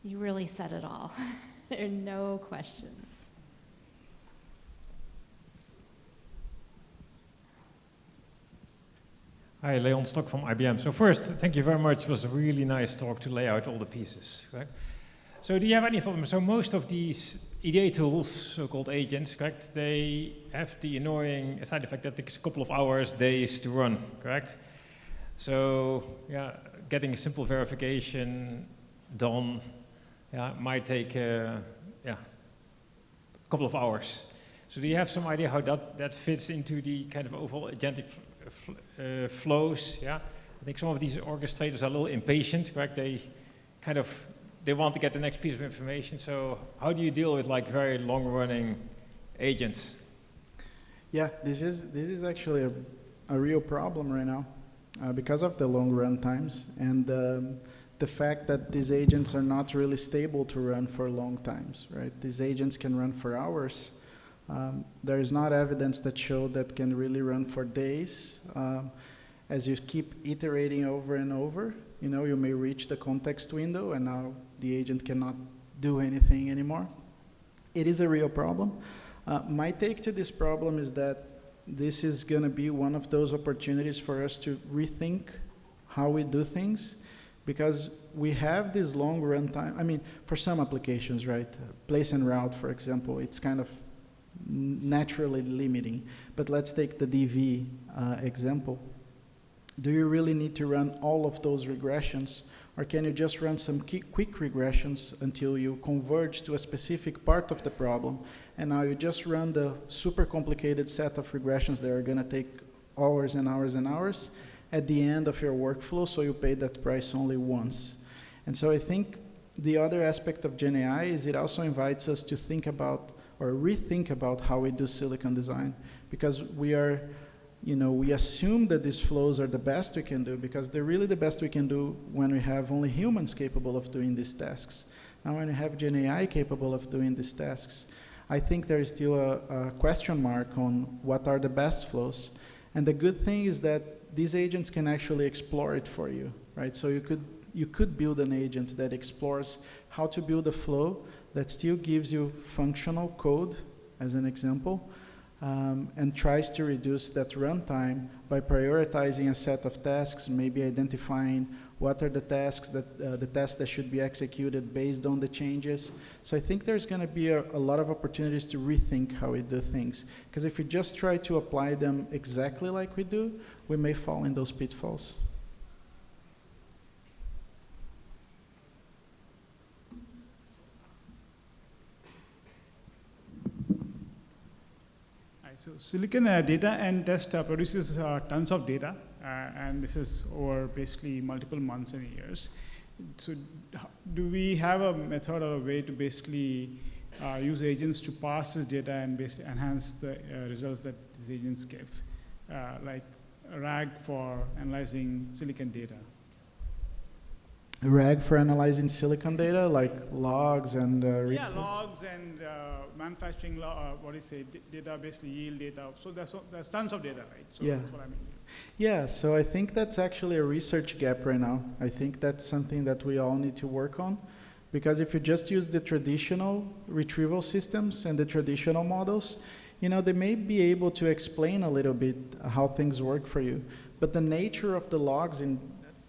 Speaker 1: You really said it all. There are no questions.
Speaker 3: Hi, Leon Stock from IBM. So first, thank you very much. It was a really nice talk to lay out all the pieces, correct? So do you have any thought? So most of these EDA tools, so-called agents, correct? They have the annoying side effect that it takes a couple of hours, days to run, correct? So yeah, getting a simple verification done might take a couple of hours. So do you have some idea how that fits into the kind of overall agentic flows? Yeah, I think some of these orchestrators are a little impatient, correct? They want to get the next piece of information. So how do you deal with like very long-running agents?
Speaker 2: Yeah, this is actually a real problem right now because of the long run times and the fact that these agents are not really stable to run for long times, right? These agents can run for hours. There is not evidence that show that can really run for days. As you keep iterating over and over, you may reach the context window and now the agent cannot do anything anymore. It is a real problem. My take to this problem is that this is going to be one of those opportunities for us to rethink how we do things, because we have this long run time. I mean, for some applications, right? Place and route, for example, it's kind of naturally limiting. But let's take the DV example. Do you really need to run all of those regressions, or can you just run some quick regressions until you converge to a specific part of the problem, and now you just run the super complicated set of regressions that are going to take hours and hours and hours at the end of your workflow, so you pay that price only once. And so I think the other aspect of GenAI is it also invites us to think about or rethink about how we do silicon design, because we are, we assume that these flows are the best we can do, because they're really the best we can do when we have only humans capable of doing these tasks. Now when we have GenAI capable of doing these tasks, I think there is still a question mark on what are the best flows. And the good thing is that these agents can actually explore it for you, right? So you could build an agent that explores how to build a flow that still gives you functional code, as an example, and tries to reduce that runtime by prioritizing a set of tasks, maybe identifying what are the tasks that should be executed based on the changes. So I think there's going to be a lot of opportunities to rethink how we do things. Because if we just try to apply them exactly like we do, we may fall in those pitfalls.
Speaker 4: So silicon data and test produces tons of data, and this is over basically multiple months and years. So do we have a method or a way to basically use agents to parse this data and basically enhance the results that these agents give, like RAG for analyzing silicon data?
Speaker 2: RAG for analyzing silicon data, like logs and
Speaker 4: yeah, logs and manufacturing, data, basically yield data. So there's tons of data, right? So
Speaker 2: yeah.
Speaker 4: That's what I mean.
Speaker 2: Yeah, so I think that's actually a research gap right now. I think that's something that we all need to work on, because if you just use the traditional retrieval systems and the traditional models, they may be able to explain a little bit how things work for you. But the nature of the logs in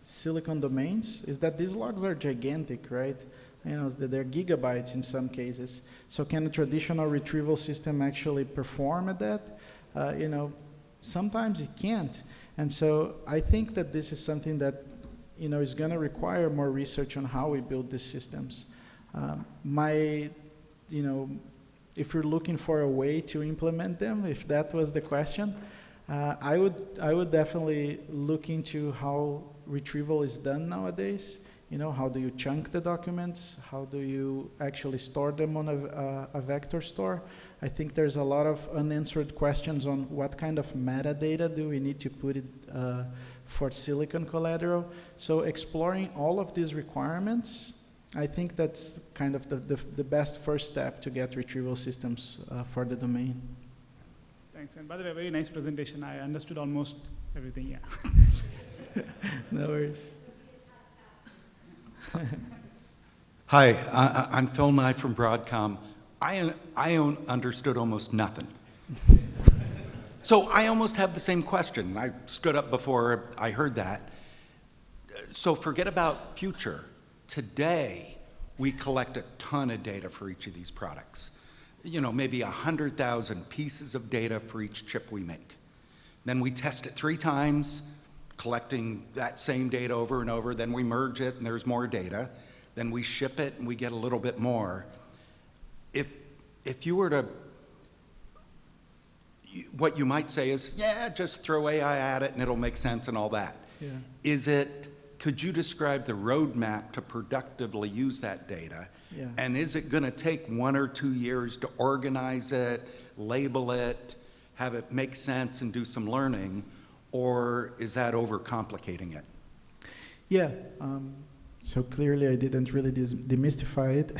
Speaker 2: silicon domains is that these logs are gigantic, right? They're gigabytes in some cases. So can a traditional retrieval system actually perform at that? Sometimes it can't. And so I think that this is something that, is going to require more research on how we build these systems. If you're looking for a way to implement them, if that was the question, I would definitely look into how retrieval is done nowadays. How do you chunk the documents? How do you actually store them on a vector store? I think there's a lot of unanswered questions on what kind of metadata do we need to put it for silicon collateral. So exploring all of these requirements, I think that's kind of the best first step to get retrieval systems for the domain.
Speaker 4: Thanks. And by the way, very nice presentation. I understood almost everything, yeah.
Speaker 2: No worries.
Speaker 5: Hi, I'm Phil Nye from Broadcom. I understood almost nothing. So I almost have the same question. I stood up before I heard that. So forget about future. Today, we collect a ton of data for each of these products. Maybe 100,000 pieces of data for each chip we make. Then we test it 3 times, collecting that same data over and over. Then we merge it and there's more data. Then we ship it and we get a little bit more. If you were to, what you might say is, yeah, just throw AI at it and it'll make sense and all that.
Speaker 2: Yeah.
Speaker 5: Could you describe the roadmap to productively use that data?
Speaker 2: Yeah.
Speaker 5: And is it going to take 1 or 2 years to organize it, label it, have it make sense and do some learning? Or is that overcomplicating it?
Speaker 2: Yeah. So clearly I didn't really demystify it.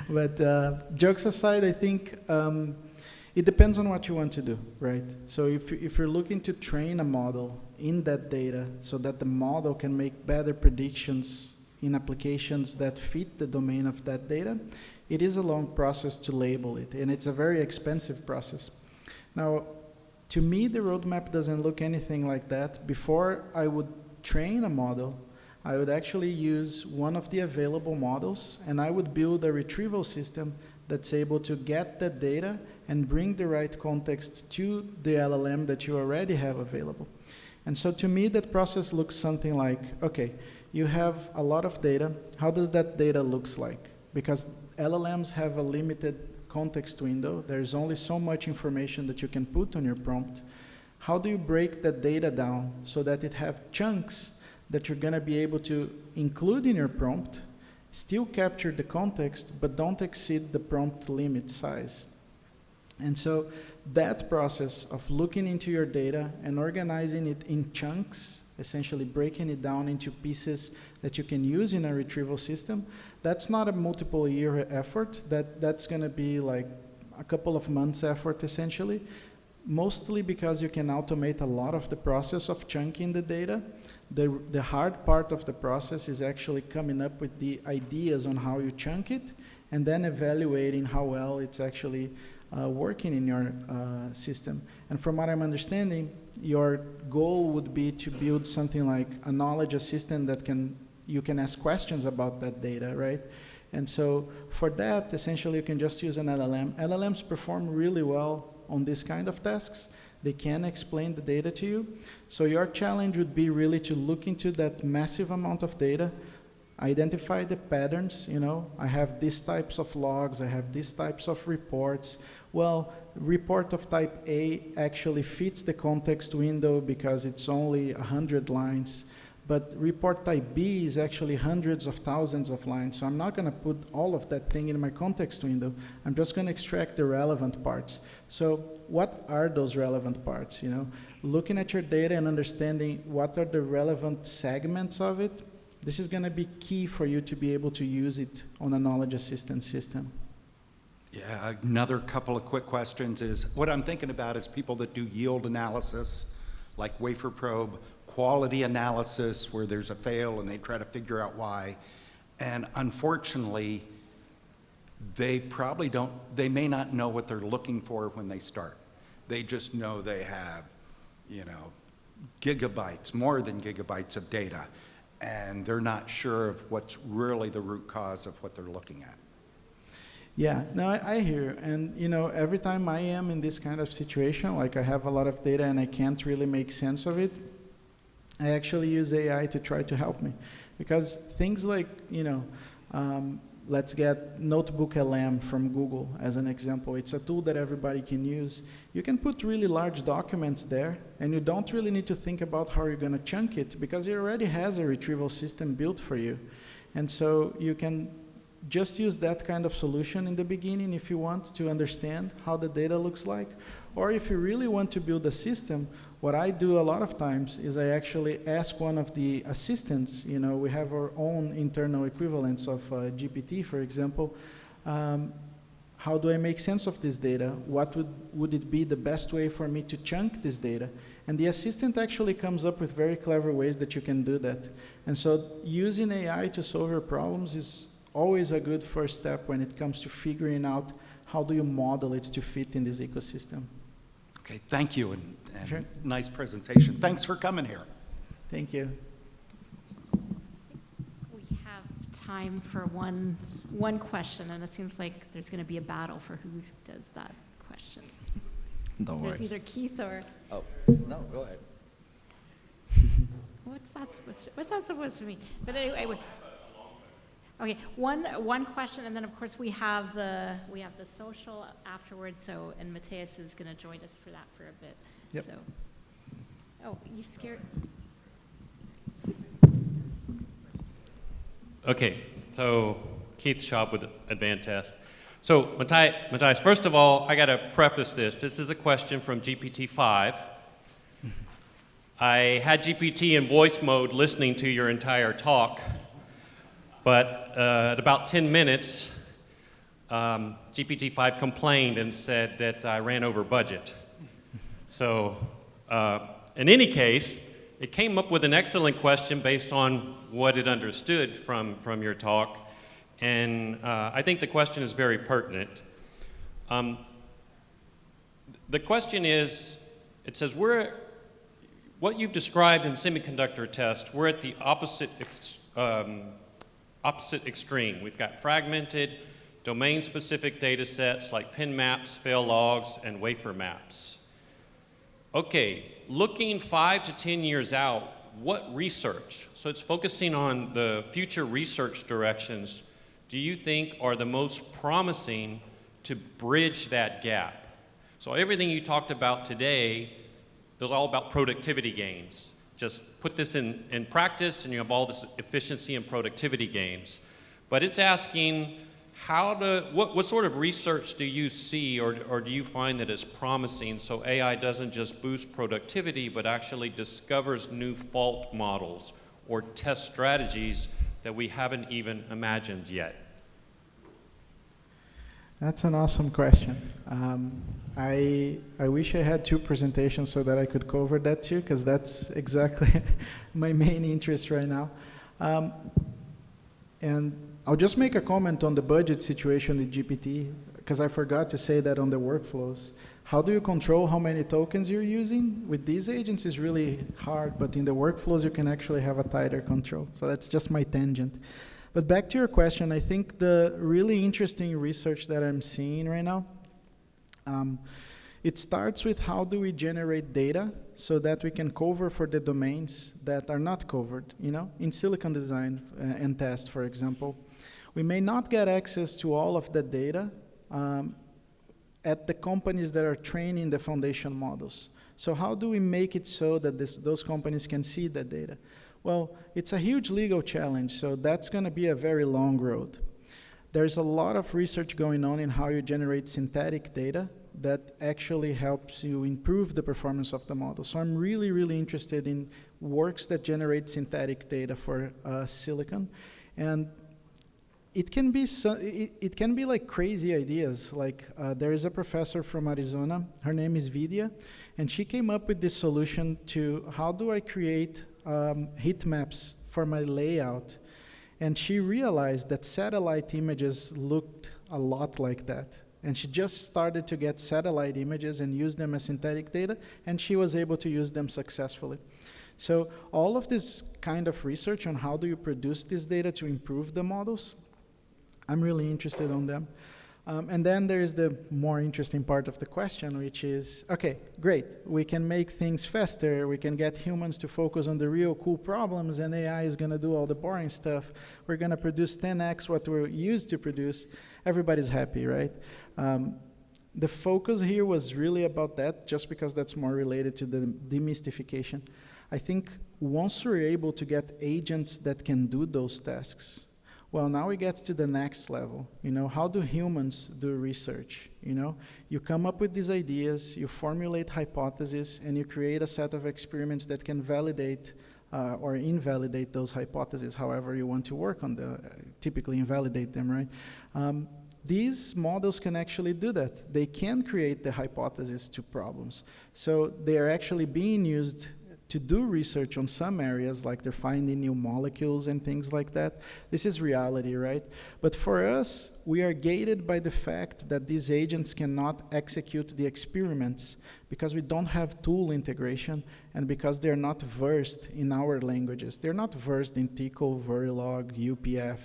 Speaker 2: But jokes aside, I think it depends on what you want to do, right? So if you're looking to train a model in that data so that the model can make better predictions in applications that fit the domain of that data, it is a long process to label it, and it's a very expensive process. Now, to me, the roadmap doesn't look anything like that. Before I would train a model, I would actually use one of the available models, and I would build a retrieval system that's able to get that data and bring the right context to the LLM that you already have available. And so to me, that process looks something like, okay, you have a lot of data. How does that data looks like? Because LLMs have a limited context window. There's only so much information that you can put on your prompt. How do you break that data down so that it have chunks that you're going to be able to include in your prompt, still capture the context, but don't exceed the prompt limit size? And so that process of looking into your data and organizing it in chunks, essentially breaking it down into pieces that you can use in a retrieval system, that's not a multiple year effort. That's going to be like a couple of months effort, essentially, mostly because you can automate a lot of the process of chunking the data. The hard part of the process is actually coming up with the ideas on how you chunk it and then evaluating how well it's actually working in your system. And from what I'm understanding, your goal would be to build something like a knowledge assistant that you can ask questions about that data, right? And so for that, essentially, you can just use an LLM. LLMs perform really well on this kind of tasks. They can explain the data to you. So your challenge would be really to look into that massive amount of data, identify the patterns. I have these types of logs, I have these types of reports. Well, report of type A actually fits the context window because it's only 100 lines. But report type B is actually hundreds of thousands of lines. So I'm not going to put all of that thing in my context window. I'm just going to extract the relevant parts. So what are those relevant parts? Looking at your data and understanding what are the relevant segments of it, this is going to be key for you to be able to use it on a knowledge assistant system.
Speaker 5: Yeah, another couple of quick questions is, what I'm thinking about is people that do yield analysis, like wafer probe, quality analysis where there's a fail and they try to figure out why. And unfortunately, they may not know what they're looking for when they start. They just know they have, gigabytes, more than gigabytes of data, and they're not sure of what's really the root cause of what they're looking at.
Speaker 2: Yeah, no, I hear you. And every time I am in this kind of situation, like I have a lot of data and I can't really make sense of it, I actually use AI to try to help me. Because things like, let's get Notebook LM from Google as an example. It's a tool that everybody can use. You can put really large documents there, and you don't really need to think about how you're going to chunk it, because it already has a retrieval system built for you. And so you can just use that kind of solution in the beginning if you want to understand how the data looks like. Or if you really want to build a system, what I do a lot of times is I actually ask one of the assistants, we have our own internal equivalents of GPT, for example, how do I make sense of this data? What would it be the best way for me to chunk this data? And the assistant actually comes up with very clever ways that you can do that. And so using AI to solve your problems is always a good first step when it comes to figuring out how do you model it to fit in this ecosystem.
Speaker 5: Okay, thank you, and
Speaker 2: Sure.
Speaker 5: nice presentation. Thanks for coming here.
Speaker 2: Thank you.
Speaker 1: We have time for one question, and it seems like there's going to be a battle for who does that question.
Speaker 6: Don't
Speaker 1: There's
Speaker 6: worry.
Speaker 1: either Keith or
Speaker 6: Oh, no, go ahead.
Speaker 1: what's that supposed to mean? But anyway, okay. One question, and then of course we have the social afterwards. So, and Matheus is going to join us for that for a bit.
Speaker 2: Yep.
Speaker 1: So, oh, you scared?
Speaker 7: Okay, so Keith Schaub with Advantest. So Matheus, first of all, I got to preface this. This is a question from GPT-5. I had GPT in voice mode listening to your entire talk, but at about 10 minutes, GPT-5 complained and said that I ran over budget. So in any case, it came up with an excellent question based on what it understood from your talk. And I think the question is very pertinent. The question is, it says, what you've described in semiconductor test, we're at the opposite extreme. We've got fragmented, domain-specific data sets like pin maps, fail logs, and wafer maps. Okay, looking 5 to 10 years out, what research, so it's focusing on the future research directions, do you think are the most promising to bridge that gap? So everything you talked about today is all about productivity gains. Just put this in practice and you have all this efficiency and productivity gains. But it's asking what sort of research do you see or do you find that is promising so AI doesn't just boost productivity but actually discovers new fault models or test strategies that we haven't even imagined yet?
Speaker 2: That's an awesome question. I wish I had 2 presentations so that I could cover that too, because that's exactly my main interest right now. And I'll just make a comment on the budget situation with GPT, because I forgot to say that on the workflows. How do you control how many tokens you're using? With these agents is really hard, but in the workflows you can actually have a tighter control. So that's just my tangent. But back to your question, I think the really interesting research that I'm seeing right now, it starts with how do we generate data so that we can cover for the domains that are not covered, in silicon design and test, for example. We may not get access to all of the data at the companies that are training the foundation models. So how do we make it so that those companies can see that data? Well, it's a huge legal challenge, so that's going to be a very long road. There's a lot of research going on in how you generate synthetic data that actually helps you improve the performance of the model. So I'm really, really interested in works that generate synthetic data for silicon. And it can be like crazy ideas. Like there is a professor from Arizona, her name is Vidya, and she came up with this solution to how do I create heat maps for my layout. And she realized that satellite images looked a lot like that. And she just started to get satellite images and use them as synthetic data, and she was able to use them successfully. So all of this kind of research on how do you produce this data to improve the models, I'm really interested on them. And then there is the more interesting part of the question, which is, okay, great, we can make things faster, we can get humans to focus on the real cool problems, and AI is going to do all the boring stuff. We're going to produce 10x what we're used to produce. Everybody's happy, right? The focus here was really about that, just because that's more related to the demystification. I think once we're able to get agents that can do those tasks, well, now we get to the next level. You know, how do humans do research? You know, you come up with these ideas, you formulate hypotheses, and you create a set of experiments that can validate or invalidate those hypotheses, however you want to work on the, typically invalidate them, right? These models can actually do that. They can create the hypothesis to problems. So they are actually being used to do research on some areas, like they're finding new molecules and things like that. This is reality, right? But for us, we are gated by the fact that these agents cannot execute the experiments because we don't have tool integration and because they're not versed in our languages. They're not versed in TCO, Verilog, UPF,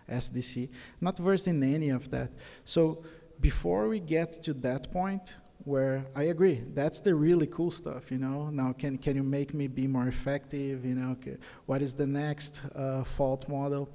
Speaker 2: SDC, not versed in any of that. So before we get to that point, where I agree, that's the really cool stuff, you know. Now, can you make me be more effective, you know, what is the next fault model?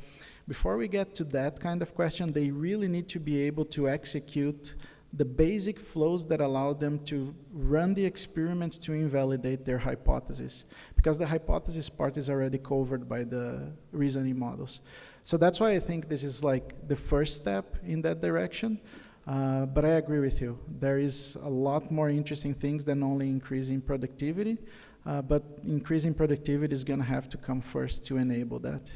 Speaker 2: Before we get to that kind of question, they really need to be able to execute the basic flows that allow them to run the experiments to invalidate their hypothesis, because the hypothesis part is already covered by the reasoning models. So that's why I think this is like the first step in that direction. But I agree with you. There is a lot more interesting things than only increasing productivity, but increasing productivity is going to have to come first to enable that.